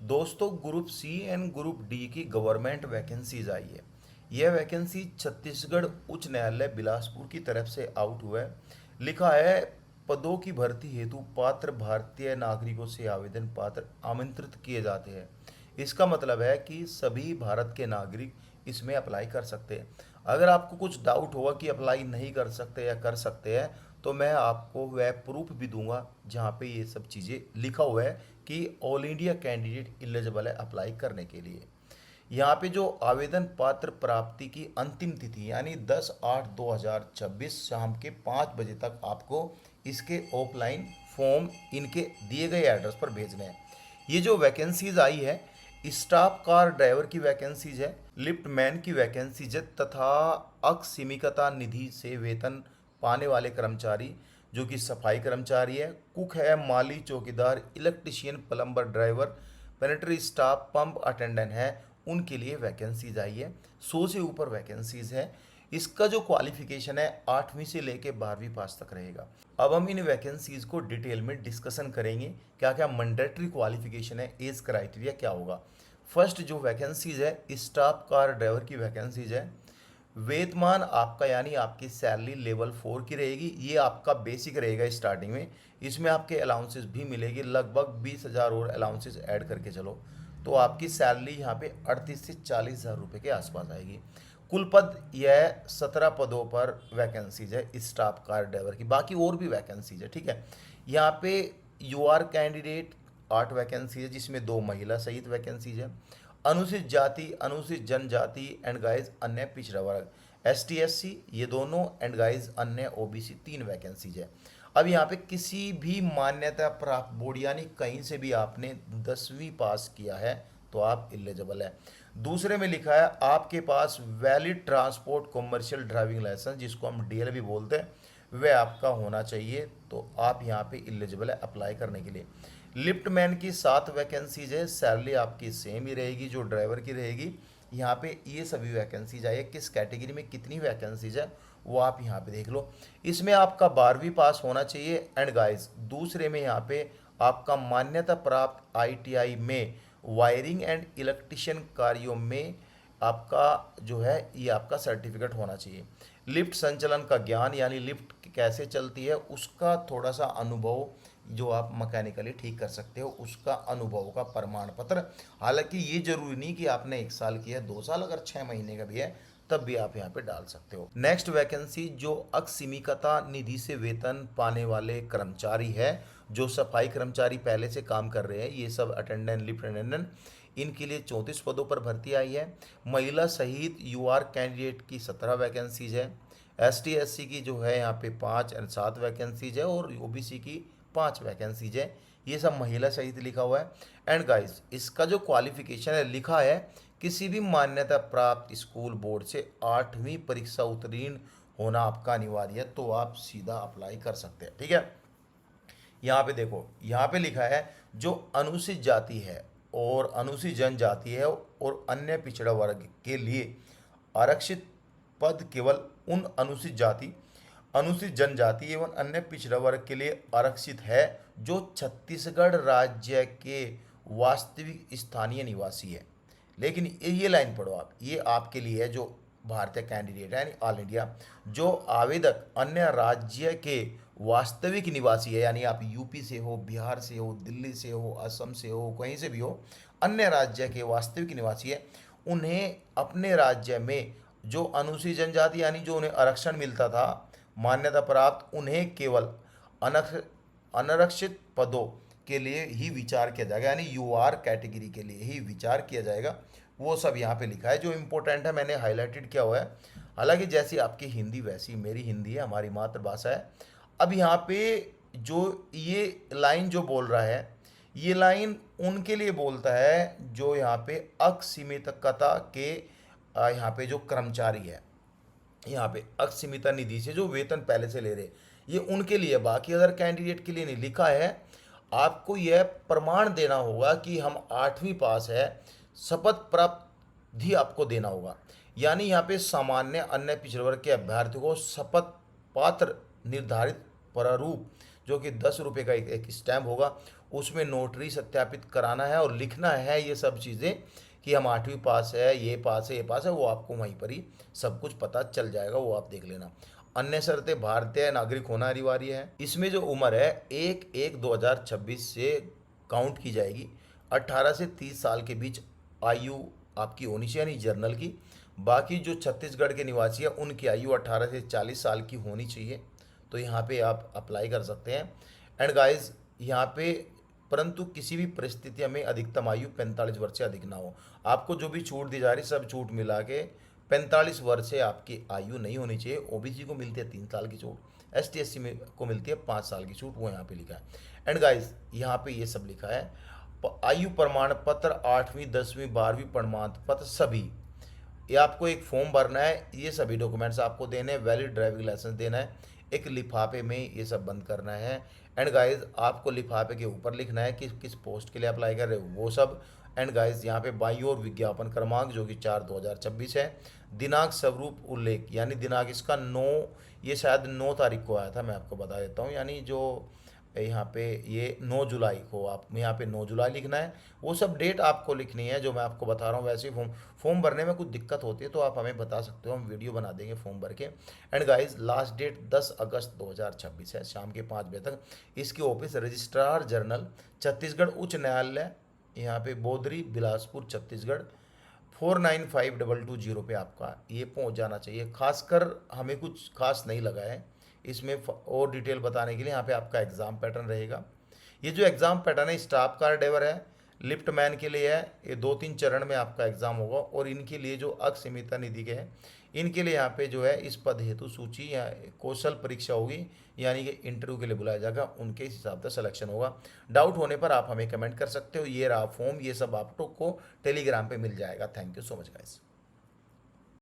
दोस्तों, group C and group D की government vacancies आई है। यह वैकेंसी छत्तीसगढ़ उच्च न्यायालय बिलासपुर की तरफ से आउट हुआ है। लिखा है, पदों की भर्ती हेतु पात्र भारतीय नागरिकों से आवेदन पात्र आमंत्रित किए जाते हैं। इसका मतलब है कि सभी भारत के नागरिक इसमें अप्लाई कर सकते हैं। अगर आपको कुछ डाउट होगा कि अप्लाई नहीं कर सकते या कर सकते हैं, तो मैं आपको वह प्रूफ भी दूंगा जहाँ पे ये सब चीज़ें लिखा हुआ है कि ऑल इंडिया कैंडिडेट एलिजिबल है अप्लाई करने के लिए। यहाँ पे जो आवेदन पत्र प्राप्ति की अंतिम तिथि यानी 10/8/2026 शाम के 5 बजे तक आपको इसके ऑफलाइन फॉर्म इनके दिए गए एड्रेस पर भेजने हैं। ये जो वैकेंसीज आई है, स्टाफ कार ड्राइवर की वैकेंसीज है, लिफ्ट मैन की वैकेंसीज है तथा अक्षमिकता निधि से वेतन पाने वाले कर्मचारी जो कि सफाई कर्मचारी है, कुक है, माली, चौकीदार, इलेक्ट्रिशियन, प्लम्बर, ड्राइवर, पेनेटरी स्टाफ, पंप अटेंडेंट है, उनके लिए वैकेंसीज आई है। 100 से ऊपर वैकेंसीज है। इसका जो क्वालिफिकेशन है 8वीं से लेके 12वीं पास तक रहेगा। अब हम इन वैकेंसीज को डिटेल में डिस्कशन करेंगे, क्या क्या मैंडेटरी क्वालिफिकेशन है, एज क्राइटेरिया क्या होगा। फर्स्ट जो वैकेंसीज है, स्टाफ कार ड्राइवर की वैकेंसीज है। वेतमान आपका यानी आपकी सैलरी लेवल 4 की रहेगी। ये आपका बेसिक रहेगा स्टार्टिंग में। इसमें आपके अलाउंसेस भी मिलेगी, लगभग 20,000 और अलाउंसेस ऐड करके चलो तो आपकी सैलरी यहाँ पे 38 से 40,000 रुपये के आसपास आएगी। कुल पद यह 17 पदों पर वैकेंसीज है स्टाफ कार ड्राइवर की। बाकी और भी वैकेंसीज है, ठीक है। यहाँ पे यू आर कैंडिडेट 8 वैकेंसी है, जिसमें 2 महिला सहित वैकेंसीज है। अनुसूचित जाति, अनुसूचित जनजाति एंड गाइज अन्य पिछड़ा वर्ग, एस टी एस सी ये दोनों एंड गाइज अन्य ओबीसी 3 वैकेंसीज है। अब यहाँ पे किसी भी मान्यता प्राप्त बोर्ड यानी कहीं से भी आपने 10वीं पास किया है तो आप एलिजिबल है। दूसरे में लिखा है आपके पास valid transport commercial driving licence जिसको हम डीएल भी बोलते हैं, वह आपका होना चाहिए, तो आप यहाँ पे एलिजिबल है अप्लाई करने के लिए। लिफ्ट मैन की 7 वैकेंसीज है, सैलरी आपकी सेम ही रहेगी जो ड्राइवर की रहेगी। यहाँ पे ये सभी वैकेंसीज आई है, किस कैटेगरी में कितनी वैकेंसीज है वो आप यहाँ पे देख लो। इसमें आपका 12वीं पास होना चाहिए एंड गाइस दूसरे में यहाँ पे आपका मान्यता प्राप्त आईटीआई में वायरिंग एंड इलेक्ट्रिशियन कार्यों में आपका जो है ये आपका सर्टिफिकेट होना चाहिए। लिफ्ट संचालन का ज्ञान यानी लिफ्ट कैसे चलती है उसका थोड़ा सा अनुभव, जो आप मैकेनिकली ठीक कर सकते हो उसका अनुभव का प्रमाण पत्र। हालांकि ये जरूरी नहीं कि आपने 1 साल किया है, 2 साल, अगर 6 महीने का भी है तब भी आप यहाँ पे डाल सकते हो। नेक्स्ट वैकेंसी जो अक्षमिकता निधि से वेतन पाने वाले कर्मचारी है, जो सफाई कर्मचारी पहले से काम कर रहे हैं, ये सब अटेंडेंट, लिफ्ट अटेंडेंट, इनके लिए 34 पदों पर भर्ती आई है। महिला सहित यूआर कैंडिडेट की 17 वैकेंसीज है। एस टी एस सी की जो है यहाँ पे 5 और 7 वैकेंसीज है और ओबीसी की 5 वैकेंसीज है। ये सब महिला सहित लिखा हुआ है। एंड गाइस इसका जो क्वालिफिकेशन है लिखा है किसी भी मान्यता प्राप्त स्कूल बोर्ड से 8वीं परीक्षा उत्तीर्ण होना आपका अनिवार्य है, तो आप सीधा अप्लाई कर सकते हैं, ठीक है। यहाँ पे देखो, यहाँ पे लिखा है जो अनुसूचित जाति है और अनुसूचित जनजाति है और अन्य पिछड़ा वर्ग के लिए आरक्षित पद केवल उन अनुसूचित जाति, अनुसूचित जनजाति एवं अन्य पिछड़ा वर्ग के लिए आरक्षित है जो छत्तीसगढ़ राज्य के वास्तविक स्थानीय निवासी है। लेकिन ये लाइन पढ़ो आप, ये आपके लिए है जो भारतीय कैंडिडेट है यानी ऑल इंडिया। जो आवेदक अन्य राज्य के वास्तविक निवासी है यानी आप यूपी से हो, बिहार से हो, दिल्ली से हो, असम से हो, कहीं से भी हो, अन्य राज्य के वास्तविक निवासी है, उन्हें अपने राज्य में जो अनुसूचित जनजाति यानी जो उन्हें आरक्षण मिलता था मान्यता प्राप्त, उन्हें केवल अनारक्षित पदों के लिए ही विचार किया जाएगा यानी यूआर कैटेगरी के लिए ही विचार किया जाएगा। वो सब यहाँ पे लिखा है, जो इम्पोर्टेंट है मैंने हाईलाइटेड किया हुआ है। हालांकि जैसी आपकी हिंदी वैसी मेरी हिंदी है, हमारी मातृभाषा है। अब यहाँ पे जो ये लाइन जो बोल रहा है, ये लाइन उनके लिए बोलता है जो यहाँ पे असीमितता के यहाँ पे जो कर्मचारी है, यहाँ पे अक्षमिता निधि से जो वेतन पहले से ले रहे, ये उनके लिए, बाकी अदर कैंडिडेट के लिए नहीं। लिखा है आपको यह प्रमाण देना होगा कि हम 8वीं पास है, शपथ प्राप्त भी आपको देना होगा। यानी यहाँ पे सामान्य अन्य पिछड़े वर्ग के अभ्यर्थियों को शपथ पत्र निर्धारित प्रारूप जो कि 10 रुपये का एक स्टैम्प होगा, उसमें नोटरी सत्यापित कराना है और लिखना है ये सब चीज़ें कि हम 8वीं पास है, ये पास है, ये पास है, वो आपको वहीं पर ही सब कुछ पता चल जाएगा, वो आप देख लेना। अन्य शर्तें, भारतीय नागरिक होना अनिवार्य है। इसमें जो उम्र है 1/1/2026 से काउंट की जाएगी। 18 से 30 साल के बीच आयु आपकी होनी चाहिए, यानी जर्नल की। बाकी जो छत्तीसगढ़ के निवासी है उनकी आयु 18 से 40 साल की होनी चाहिए। तो यहाँ पे आप अप्लाई कर सकते हैं। एंड गाइस यहाँ पे परंतु किसी भी परिस्थिति में अधिकतम आयु 45 वर्ष से अधिक ना हो। आपको जो भी छूट दी जा रही सब छूट मिला के 45 वर्ष से आपकी आयु नहीं होनी चाहिए। ओबीसी को मिलती है 3 साल की छूट, ST SC में को मिलती है 5 साल की छूट, वो यहाँ पे लिखा है। एंड गाइस यहाँ पे ये सब लिखा है। आयु प्रमाण पत्र 8वीं 10वीं 12वीं प्रमाण पत्र सभी, ये आपको एक फॉर्म भरना है, ये सभी डॉक्यूमेंट्स आपको देने हैं, वैलिड ड्राइविंग लाइसेंस देना है, एक लिफाफे में ये सब बंद करना है। एंड गाइस आपको लिफाफे के ऊपर लिखना है कि किस पोस्ट के लिए अप्लाई कर रहे हो वो सब। एंड गाइस यहाँ पे बाईं ओर विज्ञापन क्रमांक जो कि 4/2026 है। दिनांक स्वरूप उल्लेख, यानी दिनांक इसका 9, ये शायद 9 तारीख को आया था, मैं आपको बता देता हूँ, यानी जो यहाँ पे ये 9 जुलाई को, आप यहाँ पे 9 जुलाई लिखना है। वो सब डेट आपको लिखनी है जो मैं आपको बता रहा हूँ। वैसे ही फॉर्म भरने में कुछ दिक्कत होती है तो आप हमें बता सकते हो, हम वीडियो बना देंगे फॉर्म भर के। एंड गाइस लास्ट डेट 10 अगस्त 2026 है, शाम के 5 बजे तक। इसकी ऑफिस रजिस्ट्रार जनरल छत्तीसगढ़ उच्च न्यायालय, यहाँ पे बोदरी बिलासपुर छत्तीसगढ़ 495220 पे आपका ये पहुँच जाना चाहिए। खासकर हमें कुछ खास नहीं लगा है इसमें और डिटेल बताने के लिए। यहाँ पे आपका एग्ज़ाम पैटर्न रहेगा। ये जो एग्ज़ाम पैटर्न है स्टाफ कार ड्राइवर है, लिफ्ट मैन के लिए है, ये 2-3 चरण में आपका एग्ज़ाम होगा। और इनके लिए जो अक्षमिता निधि के हैं इनके लिए यहाँ पे जो है इस पद हेतु सूची या कौशल परीक्षा होगी, यानी कि इंटरव्यू के लिए बुलाया जाएगा, उनके हिसाब से सिलेक्शन होगा। डाउट होने पर आप हमें कमेंट कर सकते हो। ये रहा फॉर्म, ये सब आपको टेलीग्राम पे मिल जाएगा। Thank you so much guys.